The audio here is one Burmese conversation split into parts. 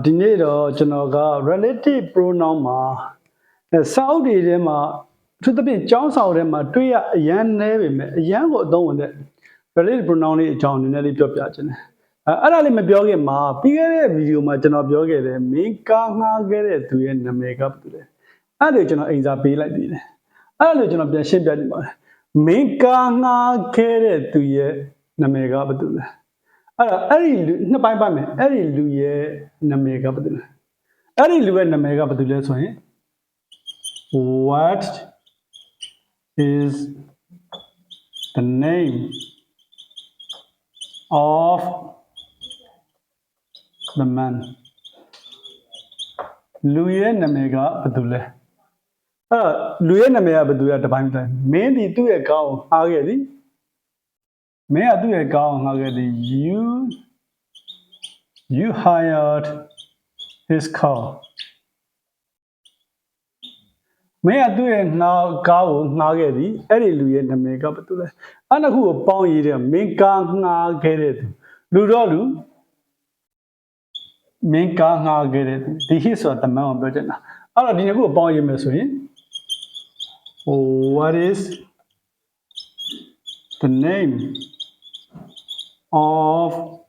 ဒီနေ့တော့ကျွန်တော်က relative pronoun မှာစာအုပ်တွေထဲမှာသူသဖြင့်ကျောင်းစာအုပ်ထဲမှာတွေ့ရအရန်နဲပေမဲ့အရန်ကိုအသုံးဝင်တဲ့ relative pronoun လေးအကြောင်းနည်းနည်းလေးပြောပြခြင်းတယ်အဲ့ဒါလေးမပြောခင်မှာပြီးခဲ့တဲ့ဗီဒီယိုမှာကျွန်တော်ပြောခဲ့တယ်မင်းကားငှားခဲ့တဲ့သူရဲ့နာမည်ကဘာလဲအဲ့ဒါကျွန်တော်အိမ်စာပေးလိုက်ပြီလေအဲ့ဒါလို့ကျွန်တော်ပြန်ရှင်းပြနေပါတယ်မင်းကားငှားခဲ့တဲ့သူရဲ့နာမည်ကဘာလဲအဲ့ဒီနှစ်ပိုင်းပိုင်းမယ်အဲ့ဒီလူရဲ့နာမည်ကဘာလဲအဲ့ဒီလူရဲ့နာမည်ကဘာလဲဆိုရင် what is the name of the man လူရဲ့နာမည်ကဘာလဲအဲ့လူရဲ့နာမည်ကဘာလဲတပိုင်းတိုင်းမင်းဒီသူ့ရဲ့ကောင်းငှားခဲ့သည်မင်းကသူ့ရဲ့ကောင်းငှားခဲ့သည် you hired his car မင်းကသူ့ရဲ့ကားကိုငှားခဲ့သည်အဲ့ဒီလူရဲ့နာမည်ကဘာလဲအဲ့နှစ်ခုကိုပေါင်းရေးတယ်မင်းကားငှားခဲ့တဲ့သူလူတော့လူမင်းကားငှားခဲ့တဲ့သူဒီ his ဆိုတာတမန်ကိုပြောချင်တာအဲ့တော့ဒီနှစ်ခုကိုပေါင်းရေးမယ်ဆိုရင် what is the name of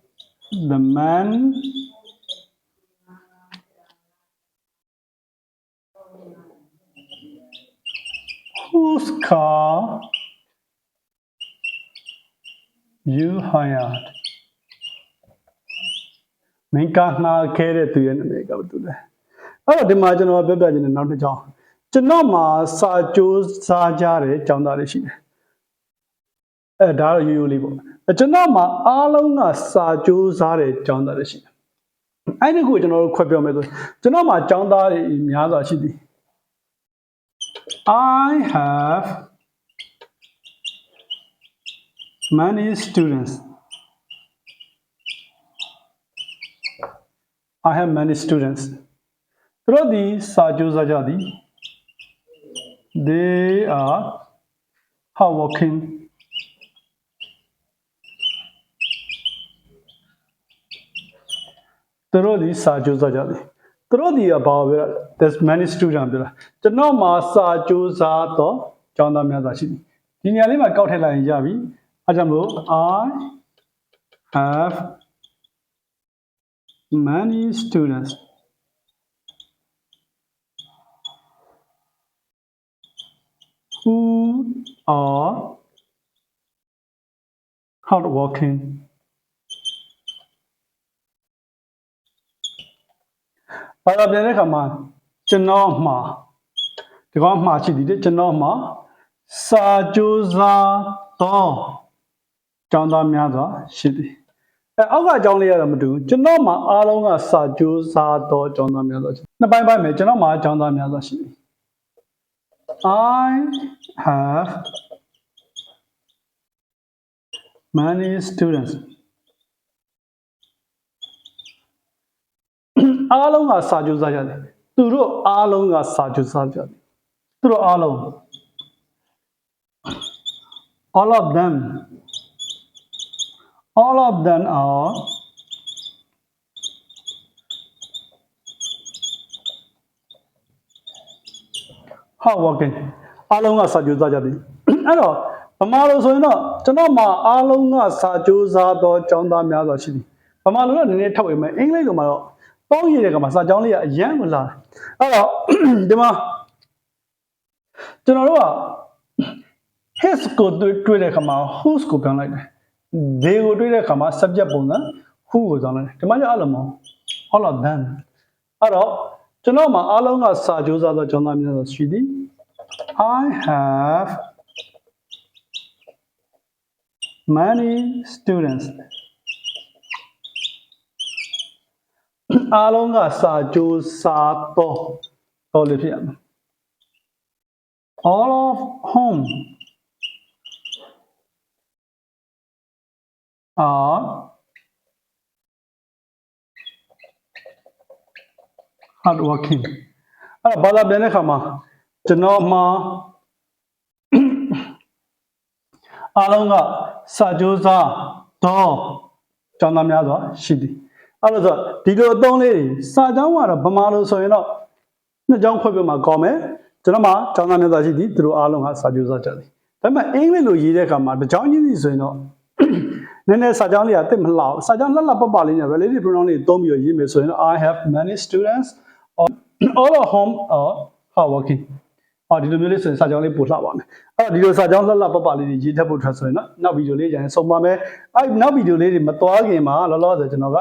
the man whose car you hired မင်းကားငှားခဲ့တဲ့သူရဲ့နာမည်ကဘာလဲအဲ့တော့ဒီမှာကျွန်တော်ပြောပြခြင်းနဲ့နောက်တစ်ကြောင်းကျွန်တော်မှာစာကြိုးစားကြတဲ့ကျောင်းသားတွေရှိတယ်ဒါတော့ရိုးရိုးလေးပေါ့ကျွန်တော်မှာအားလုံးကစာကြိုးစားတဲ့ကျောင်းသားတွေရှိတယ်အဲ့ဒီကိုကျွန်တော်တို့ခွဲပြောမယ်ဆိုကျွန်တော်မှာကျောင်းသားတွေများစွာရှိသည် I have many students I have many students သူတို့ဒီစာကြိုးစားကြသည် they are hardworkingသူတို့ဒီစာကြိုးစားကြသည်သူတို့ဒီကဘာပြောလဲ there's many students ပြောတာကျွန်တော်မှာစာကြိုးစားတော့ကျောင်းသားများစွာရှိသည်ဒီနေရာလေးမှာကောက်ထည့်လိုက်ရင်ရပြီအဲကြောင့်မလို့ I have many students who are hardworkingဘာသာပြန်တဲ့အခါမှာကျွန်တော်မှာဒီကောင်မှာရှိသည်ကျွန်တော်မှာစာကြိုးစားတော့ကျောင်းသားများစွာရှိသည်အောက်ကအကြောင်းလေးရတော့မတူဘူးကျွန်တော်မှာအားလုံးကစာကြိုးစားတော့ကျောင်းသားများစွာရှိနှစ်ပိုင်းပိုင်းမယ်ကျွန်တော်မှာကျောင်းသားများစွာရှိသည် I have many students အားလုံးကစာကြိုးစားကြတယ်သူတို့အားလုံးကစာကြိုးစားကြတယ်သူတို့အားလုံး all of them are hardworking အားလုံးကစာကြိုးစားကြတယ်အဲ့တော့ဗမာလိုဆိုရင်တော့ကျွန်တော်မှာအားလုံးကစာကြိုးစားတော့ကျောင်းသားများစွာရှိတယ်ဗမာလိုတော့နည်းနည်းထောက်ရမယ်အင်္ဂလိပ်လိုမှာတော့ပေါင်းရတဲ့ကမှာစာကြောင်းလေးကအရန်ကိုလာတယ်အဲ့တော့ဒီမှာကျွန်တော်တို့က his ကိုတွေ့တဲ့ခါမှာ whose ကိုပြောင်းလိုက်တယ် they ကိုတွေ့တဲ့ခါမှာ subject ပုံစံ who ကိုပြောင်းလိုက်တယ်ဒီမှာကျအဲ့လိုမဟုတ် all of them အဲ့တော့ကျွန်တော်မှာအားလုံးကစာကြိုးစားသောကျောင်းသားများစွာရှိသည် I have many studentsအားလုံးကစာကြိုးစားတော့လေးဖြစ်ရမယ် all of whom are hardworking အဲ့ဘာသာပြန်တဲ့အခါမှာကျွန်တော်မှာအားလုံးကစာကြိုးစားတော့ကျောင်းသားများစွာရှိသည် အဲ့လိုဆိုဒီလိုအသုံးလေးတွေစာကြောင်းကတော့ဗမာလိုဆိုရင်တော့နှစ်ကြောင်းခွဲပြမှာကောင်းမယ်ကျွန်တော်မှကျောင်းသားများသာရှိသည်သူတို့အားလုံးကစာကြိုးစားကြတယ်ဒါပေမဲ့အင်္ဂလိပ်လိုရေးတဲ့အခါမှာတစ်ကြောင်းချင်းစီဆိုရင်တော့နည်းနည်းစာကြောင်းလေးကတိတ်မလှအောင်စာကြောင်းလှလှပပလေးနဲ့ relative pronoun လေးသုံးပြီးတော့ရေးမယ်ဆိုရင်တော့ I have many students all of whom are hardworking ဒီလိုမျိုးလေးဆိုရင်စာကြောင်းလေးပို့လှပါမယ်အဲ့တော့ဒီလိုစာကြောင်းလှလှပပလေးတွေရေးထပ်ဖို့ထွက်ဆိုရင်တော့နောက်ဗီဒီယိုလေးကျရင်ဆုံးပါမယ်အဲ့နောက်ဗီဒီယိုလေးတွေမသွားခင်မှာလောလောဆယ်ကျွန်တော်က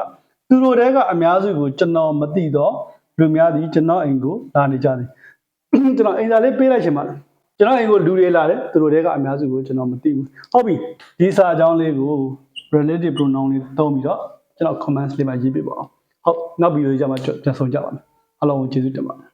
သူတို့တဲကအများစုကိုကျွန်တော်မသိတော့လူများသည်ကျွန်တော်အိမ်ကိုလာနေကြတယ်ကျွန်တော်အိမ်သာလေးပေးလိုက်ရှင်ပါကျွန်တော်အိမ်ကိုလူတွေလာတယ်သူတို့တဲကအများစုကိုကျွန်တော်မသိဘူးဟုတ်ပြီဒီစာကြောင်းလေးကို relative pronoun လေးသုံးပြီးတော့ကျွန်တော် comments လေးမှာရေးပြပါအောင်ဟုတ်နောက်ဗီဒီယိုကြမှာပြန်ဆောင်ကြပါမယ်အားလုံးကိုကျေးဇူးတင်ပါတယ်